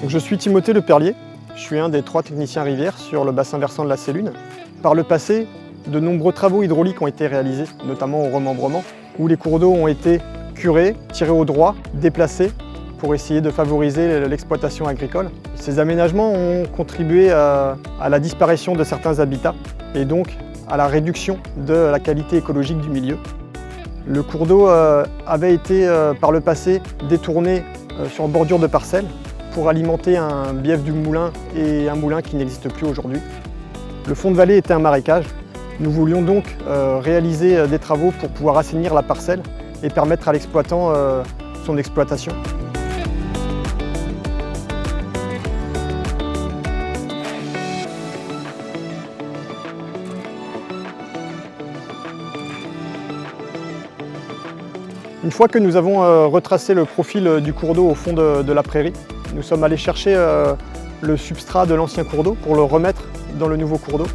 Donc, je suis Timothée Leperlier, je suis un des 3 techniciens rivières sur le bassin versant de la Sélune. Par le passé, de nombreux travaux hydrauliques ont été réalisés, notamment au remembrement, où les cours d'eau ont été curés, tirés au droit, déplacés pour essayer de favoriser l'exploitation agricole. Ces aménagements ont contribué à la disparition de certains habitats et donc à la réduction de la qualité écologique du milieu. Le cours d'eau avait été par le passé détourné sur bordure de parcelles pour alimenter un bief du moulin et un moulin qui n'existe plus aujourd'hui. Le fond de vallée était un marécage. Nous voulions donc réaliser des travaux pour pouvoir assainir la parcelle et permettre à l'exploitant son exploitation. Une fois que nous avons retracé le profil du cours d'eau au fond de la prairie, nous sommes allés chercher le substrat de l'ancien cours d'eau pour le remettre dans le nouveau cours d'eau.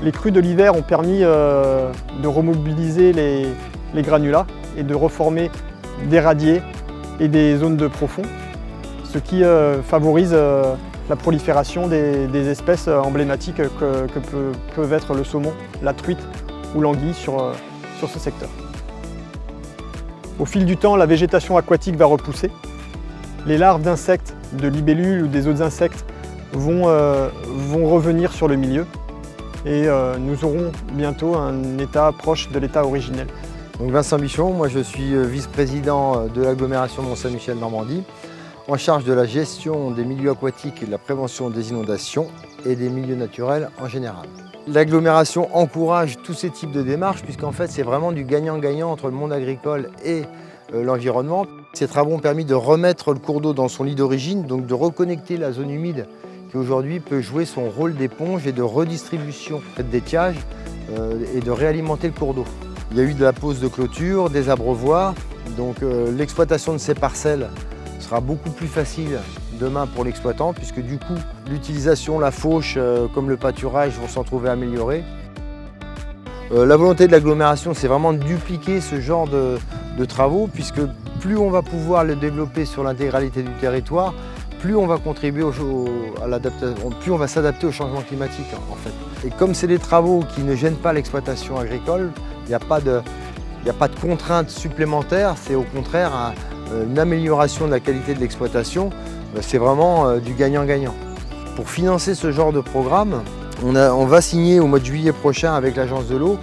Les crues de l'hiver ont permis de remobiliser les granulats et de reformer des radiers et des zones de profond, ce qui favorise la prolifération des espèces emblématiques que peuvent être le saumon, la truite ou l'anguille sur ce secteur. Au fil du temps, la végétation aquatique va repousser. Les larves d'insectes, de libellules ou des autres insectes vont revenir sur le milieu. Et nous aurons bientôt un état proche de l'état originel. Donc Vincent Bichon, moi je suis vice-président de l'agglomération Mont-Saint-Michel Normandie, en charge de la gestion des milieux aquatiques et de la prévention des inondations et des milieux naturels en général. L'agglomération encourage tous ces types de démarches puisqu'en fait c'est vraiment du gagnant-gagnant entre le monde agricole et l'environnement. Ces travaux ont permis de remettre le cours d'eau dans son lit d'origine, donc de reconnecter la zone humide qui aujourd'hui peut jouer son rôle d'éponge et de redistribution d'étiage et de réalimenter le cours d'eau. Il y a eu de la pose de clôture, des abreuvoirs, donc l'exploitation de ces parcelles sera beaucoup plus facile demain pour l'exploitant puisque du coup l'utilisation, la fauche comme le pâturage vont s'en trouver améliorés. La volonté de l'agglomération c'est vraiment de dupliquer ce genre de travaux puisque plus on va pouvoir le développer sur l'intégralité du territoire, plus on va contribuer à l'adaptation, plus on va s'adapter au changement climatique en fait. Et comme c'est des travaux qui ne gênent pas l'exploitation agricole, il n'y a pas de contraintes supplémentaires, c'est au contraire une amélioration de la qualité de l'exploitation. C'est vraiment du gagnant-gagnant. Pour financer ce genre de programme, on va signer au mois de juillet prochain avec l'Agence de l'eau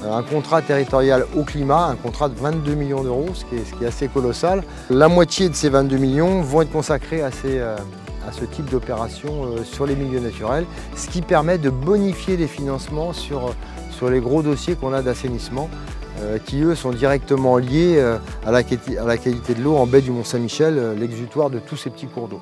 un contrat territorial au climat, un contrat de 22 millions d'euros, ce qui est assez colossal. La moitié de ces 22 millions vont être consacrés à ce type d'opération sur les milieux naturels, ce qui permet de bonifier les financements sur les gros dossiers qu'on a d'assainissement, qui eux sont directement liés à la qualité de l'eau en baie du Mont-Saint-Michel, l'exutoire de tous ces petits cours d'eau.